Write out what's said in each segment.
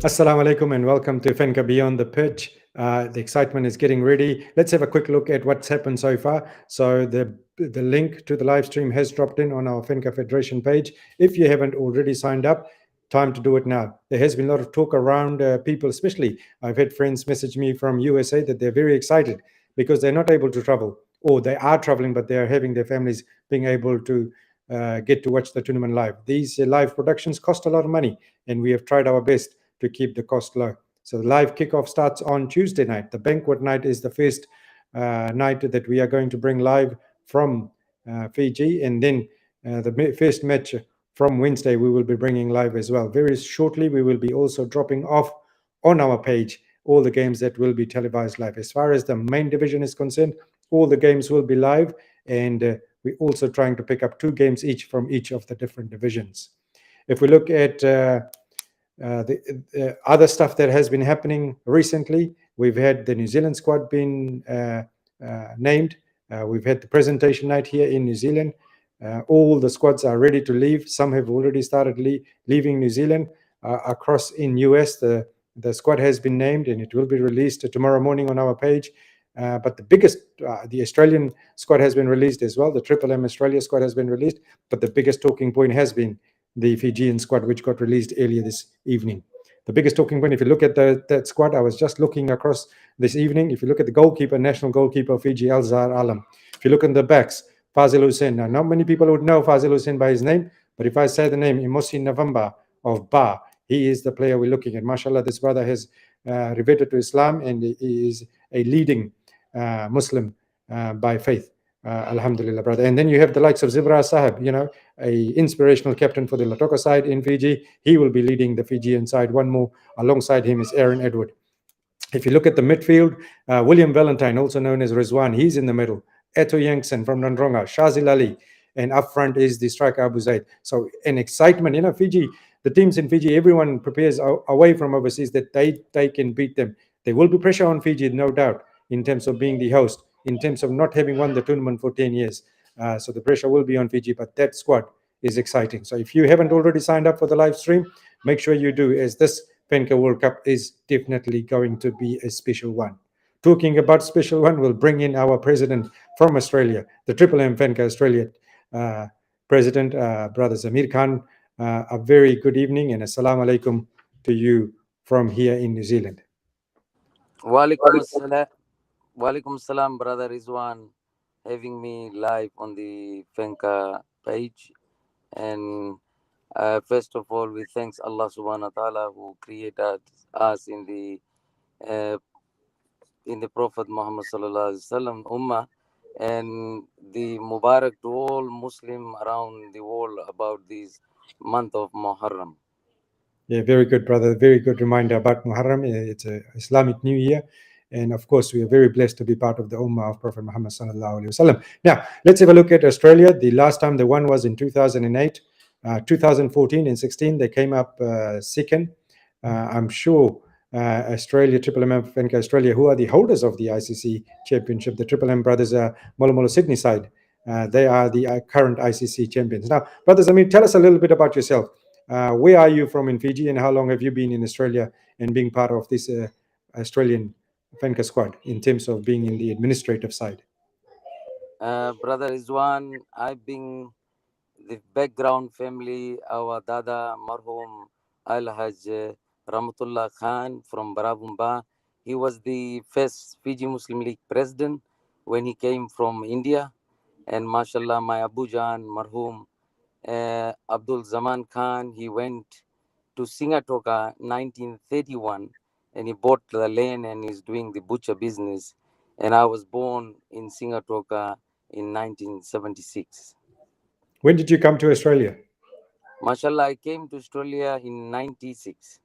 Assalamu alaikum and welcome to FANCA Beyond the pitch. The excitement is getting ready. Let's have a quick look at what's happened so far. So the link to the live stream has dropped in on our FANCA Federation page. If you haven't already signed up, time to do it now. There has been a lot of talk around people, especially I've had friends message me from USA that they're very excited because they're not able to travel, or they are traveling, but they are having their families being able to get to watch the tournament live. These live productions cost a lot of money, and we have tried our best to keep the cost low. So the live kickoff starts on Tuesday night. The banquet night is the first night that we are going to bring live from Fiji, and then the first match from Wednesday we will be bringing live as well. Very shortly we will be also dropping off on our page all the games that will be televised live. As far as the main division is concerned, all the games will be live, and we're also trying to pick up 2 games each from each of the different divisions. If we look at the other stuff that has been happening recently, we've had the New Zealand squad being named. We've had the presentation night here in New Zealand. All the squads are ready to leave. Some have already started leaving New Zealand. Across in US, the squad has been named and it will be released tomorrow morning on our page. But the biggest, the Australian squad has been released as well. The Triple M Australia squad has been released, but the biggest talking point has been the Fijian squad, which got released earlier this evening. The biggest talking point, if you look at that squad, I was just looking across this evening. If you look at the goalkeeper, national goalkeeper of Fiji, Alzar Alam. If you look in the backs, Fazil Hussein. Now, not many people would know Fazil Hussein by his name, but if I say the name, Imosi Navamba of Ba, he is the player we're looking at. MashaAllah, this brother has reverted to Islam, and he is a leading Muslim by faith. Alhamdulillah, brother. And then you have the likes of Zibra Sahib, a inspirational captain for the Latoka side in Fiji. He will be leading the Fijian side. One more alongside him is Aaron Edward. If you look at the midfield, William Valentine, also known as Rizwan, he's in the middle. Eto Yankson from Nandronga, Shazil Ali, and up front is the striker Abu Zaid. So an excitement, Fiji, the teams in Fiji, everyone prepares away from overseas that they can beat them. There will be pressure on Fiji, no doubt, in terms of being the host, in terms of not having won the tournament for 10 years. So the pressure will be on Fiji, but that squad is exciting. So if you haven't already signed up for the live stream, make sure you do, as this FANCA World Cup is definitely going to be a special one. Talking about special one, we'll bring in our president from Australia, the Triple M FANCA Australia president, Brother Zameer Khan. A very good evening and assalamu alaikum to you from here in New Zealand. Walaikum salam, Brother Rizwan, having me live on the FANCA page. And first of all, we thanks Allah subhanahu wa ta'ala who created us in the Prophet Muhammad sallallahu alaihi wasallam ummah, and the Mubarak to all Muslim around the world about this month of Muharram. Yeah, very good, brother. Very good reminder about Muharram. It's an Islamic New Year. And of course, we are very blessed to be part of the Ummah of Prophet Muhammad sallallahu alaihi wasallam. Now, let's have a look at Australia. The last time they won was in 2008. 2014 and 16, they came up second. I'm sure Australia, Triple M FANCA Australia, who are the holders of the ICC championship. The Triple M brothers are Molo Molo Sydney side. They are the current ICC champions. Now, brothers, I mean, tell us a little bit about yourself. Where are you from in Fiji, and how long have you been in Australia and being part of this Australian FANCA squad in terms of being in the administrative side? Brother Rizwan, I've been the background family, our Dada Marhum Al Haj Ramatullah Khan from Barabumba. He was the first Fiji Muslim League president when he came from India. And mashallah, my Abu Jan Marhum Abdul Zaman Khan, he went to Singatoka 1931 and he bought the land and is doing the butcher business. And I was born in Singatoka in 1976. When did you come to Australia? Mashallah, I came to Australia in 96.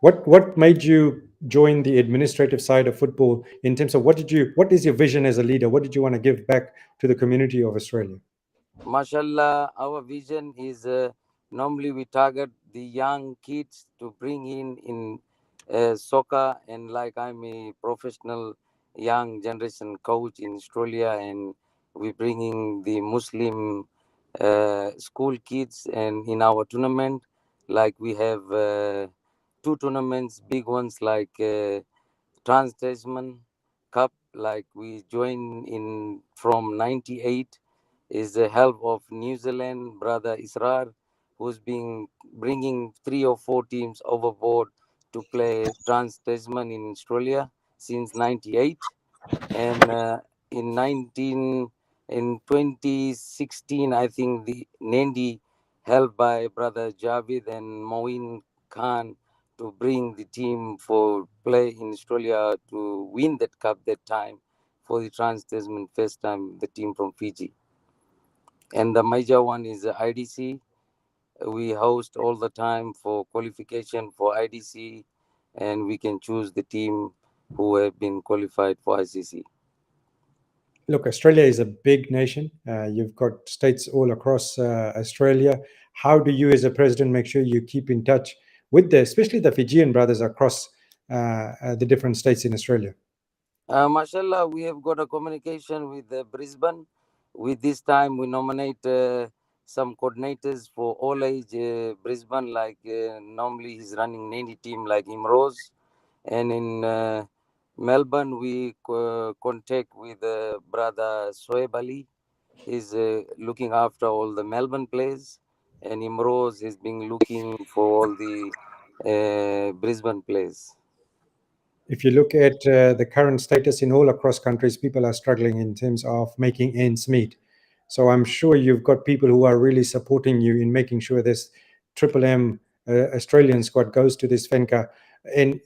What made you join the administrative side of football in terms of what is your vision as a leader? What did you want to give back to the community of Australia? Mashallah, our vision is normally we target the young kids to bring in soccer, and like I'm a professional young generation coach in Australia, and we bringing the Muslim school kids, and in our tournament, like we have two tournaments, big ones like Trans Tasman Cup, like we joined in from 98, is the help of New Zealand brother Israr, who's been bringing 3 or 4 teams overboard to play Trans Tasman in Australia since 98. And in 2016, I think the Nandi, held by brother Javid and Moin Khan, to bring the team for play in Australia to win that cup that time for the Trans Tasman first time, the team from Fiji. And the major one is the IDC. We host all the time for qualification for IDC, and we can choose the team who have been qualified for ICC. Look, Australia is a big nation. You've got states all across Australia. How do you, as a president, make sure you keep in touch with especially the Fijian brothers across the different states in Australia? Mashallah, we have got a communication with Brisbane. With this time, we nominate some coordinators for all age Brisbane. Like normally, he's running any team like Imrose, and in Melbourne, we contact with brother Soeb Ali. He's looking after all the Melbourne players, and Imrose is being looking for all the Brisbane players. If you look at the current status in all across countries, people are struggling in terms of making ends meet. So I'm sure you've got people who are really supporting you in making sure this Triple M Australian squad goes to this FANCA and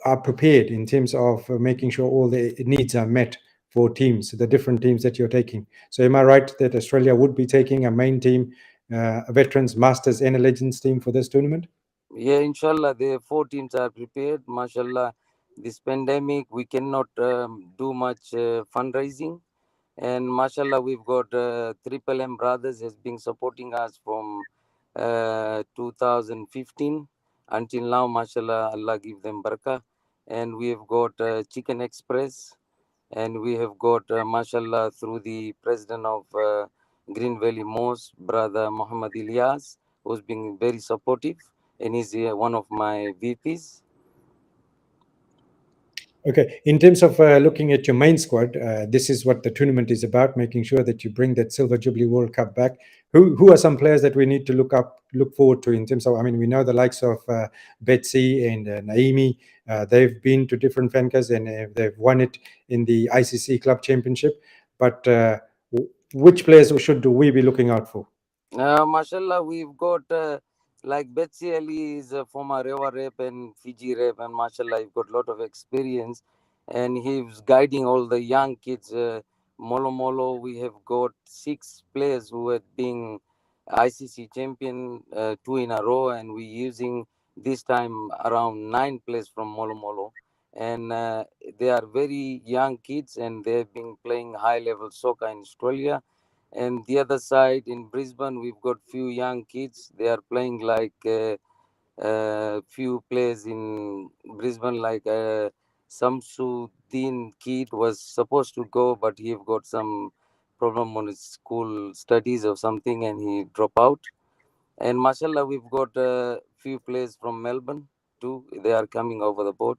are prepared in terms of making sure all the needs are met for teams, the different teams that you're taking. So am I right that Australia would be taking a main team, a veterans, masters, and a legends team for this tournament? Yeah, inshallah, the 4 teams are prepared. Mashallah, this pandemic, we cannot do much fundraising. And mashallah, we've got Triple M Brothers has been supporting us from 2015 until now. Mashallah, Allah give them barakah. And we have got Chicken Express, and we have got mashallah through the president of Green Valley Mosque, brother Muhammad Ilyas, who's been very supportive, and he's one of my VPs. Okay, in terms of looking at your main squad, this is what the tournament is about: making sure that you bring that Silver Jubilee World Cup back. Who are some players that we need to look forward to in terms of? I mean, we know the likes of Betsy and Naimi. They've been to different FANCAs and they've won it in the ICC Club Championship. But which players should we be looking out for? Mashallah, we've got like Betsy Ali is a former Rewa rep and Fiji rep, and mashallah, he's got a lot of experience, and he's guiding all the young kids. Molo Molo, we have got 6 players who have been ICC champion 2 in a row, and we're using this time around 9 players from Molo Molo. And they are very young kids, and they've been playing high level soccer in Australia. And the other side in Brisbane, we've got few young kids. They are playing like few players in Brisbane, like Samsuddin Keat was supposed to go, but he have got some problem on his school studies or something, and he dropped out. And mashallah, we've got a few players from Melbourne too. They are coming over the board.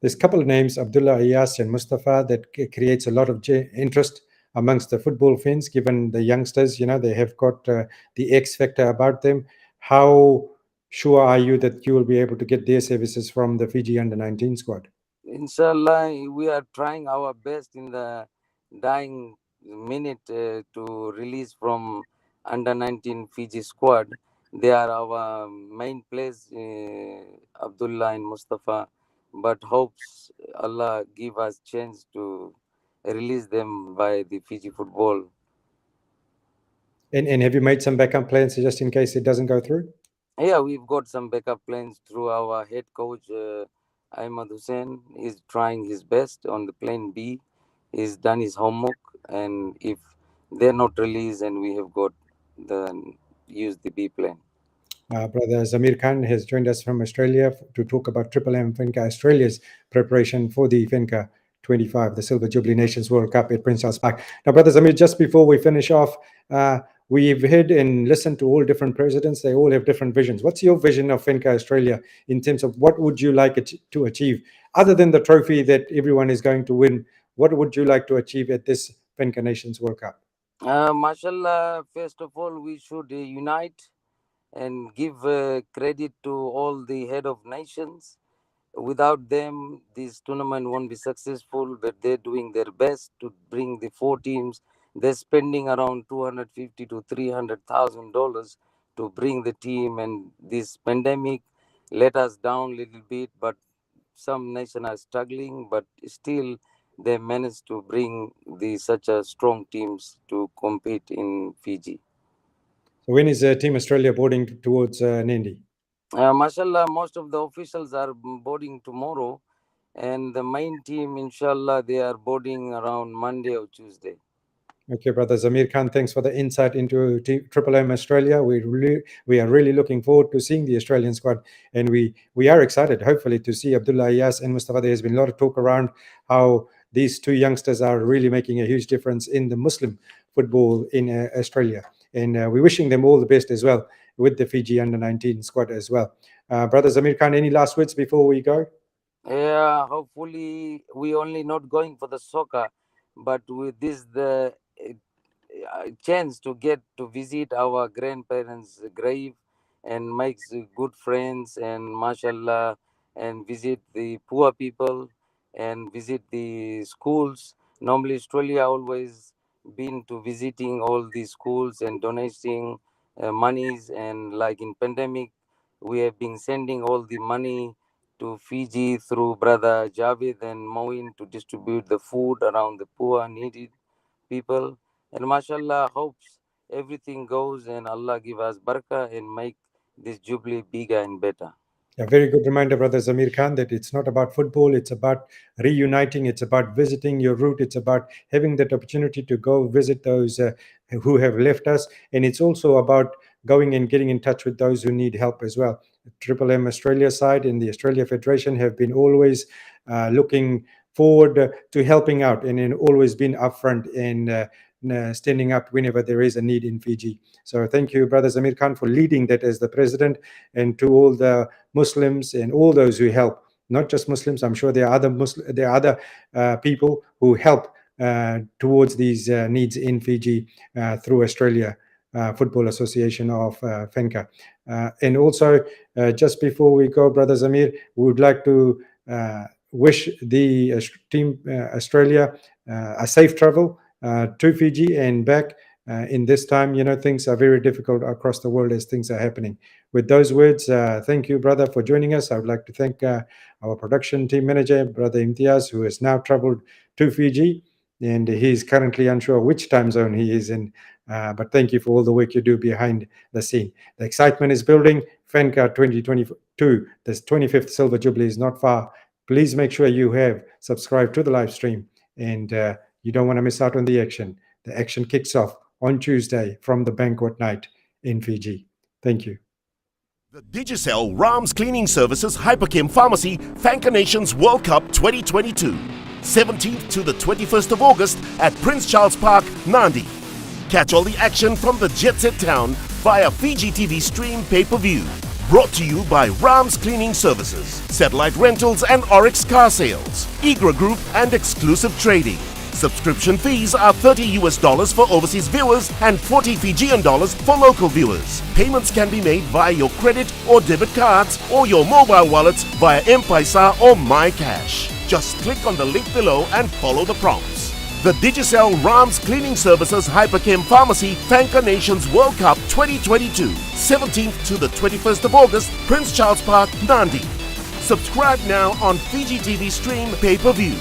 There's a couple of names, Abdullah Ayas and Mustafa, that creates a lot of interest amongst the football fans, given the youngsters, they have got the X factor about them. How sure are you that you will be able to get their services from the Fiji under-19 squad? Inshallah, we are trying our best in the dying minute to release from under 19 Fiji squad. They are our main players, Abdullah and Mustafa. But hopes Allah give us chance to release them by the Fiji football. And have you made some backup plans just in case it doesn't go through? Yeah, we've got some backup plans through our head coach, Ahmad Hussein. He's trying his best on the plan B. He's done his homework, and if they're not released, and we have got the use the B plan. Brother Zameer Khan has joined us from Australia to talk about Triple M FANCA Australia's preparation for the FANCA 25, the Silver Jubilee Nations World Cup at Prince Charles Park. Now, Brother Zameer, just before we finish off, we've heard and listened to all different presidents. They all have different visions. What's your vision of FANCA Australia in terms of what would you like it to achieve? Other than the trophy that everyone is going to win, what would you like to achieve at this FANCA Nations World Cup? Mashallah, first of all, we should unite and give credit to all the head of nations. Without them, this tournament won't be successful. But they're doing their best to bring the four teams. They're spending around $250 to $300,000 to bring the team. And this pandemic let us down a little bit. But some nations are struggling. But still, they managed to bring the such a strong teams to compete in Fiji. So when is Team Australia boarding towards Nandi? Mashallah, most of the officials are boarding tomorrow, and the main team, inshallah, they are boarding around Monday or Tuesday. Okay, brother Zameer Khan, thanks for the insight into Triple M Australia. We are really looking forward to seeing the Australian squad, and we are excited, hopefully, to see Abdullah Ayas and Mustafa. There has been a lot of talk around how these two youngsters are really making a huge difference in the Muslim football in Australia, and we're wishing them all the best as well with the Fiji under-19 squad as well. Brother Zameer Khan, any last words before we go? Yeah, hopefully we only not going for the soccer, but with this the chance to get to visit our grandparents' grave and makes good friends and mashallah and visit the poor people and visit the schools. Normally, Australia always been to visiting all the schools and donating monies, and like in pandemic, we have been sending all the money to Fiji through brother Javed and Moin to distribute the food around the poor needy people. And mashallah, hopes everything goes and Allah give us barakah and make this jubilee bigger and better. A very good reminder, Brother Zameer Khan, that it's not about football, it's about reuniting, it's about visiting your root, it's about having that opportunity to go visit those who have left us. And it's also about going and getting in touch with those who need help as well. The Triple M Australia side and the Australia Federation have been always looking forward to helping out and always been upfront and standing up whenever there is a need in Fiji. So thank you, Brother Zameer Khan, for leading that as the president, and to all the Muslims and all those who help. Not just Muslims, I'm sure there are other people who help towards these needs in Fiji through Australia Football Association of FANCA. And also, just before we go, Brother Zameer, we would like to wish the team Australia a safe travel to Fiji and back. In this time, things are very difficult across the world as things are happening. With those words, thank you, brother, for joining us. I would like to thank our production team manager, Brother Imtiaz, who has now traveled to Fiji, and he's currently unsure which time zone he is in. But thank you for all the work you do behind the scene. The excitement is building. FANCA 2022, this 25th Silver Jubilee is not far. Please make sure you have subscribed to the live stream, and you don't want to miss out on the action. The action kicks off on Tuesday from the banquet night in Fiji. Thank you. The Digicel Rams Cleaning Services Hyperchem Pharmacy FANCA Nations World Cup 2022, 17th to the 21st of August at Prince Charles Park, Nandi. Catch all the action from the jet set town via Fiji TV Stream pay-per-view. Brought to you by Rams Cleaning Services, Satellite Rentals and Oryx Car Sales, Egra Group and Exclusive Trading. Subscription fees are $30 for overseas viewers and 40 Fijian dollars for local viewers. Payments can be made via your credit or debit cards or your mobile wallets via M-Paisa or MyCash. Just click on the link below and follow the prompts. The Digicel Rams Cleaning Services Hyperchem Pharmacy FANCA Nations World Cup 2022, 17th to the 21st of August, Prince Charles Park, Nandi. Subscribe now on Fiji TV Stream pay-per-view.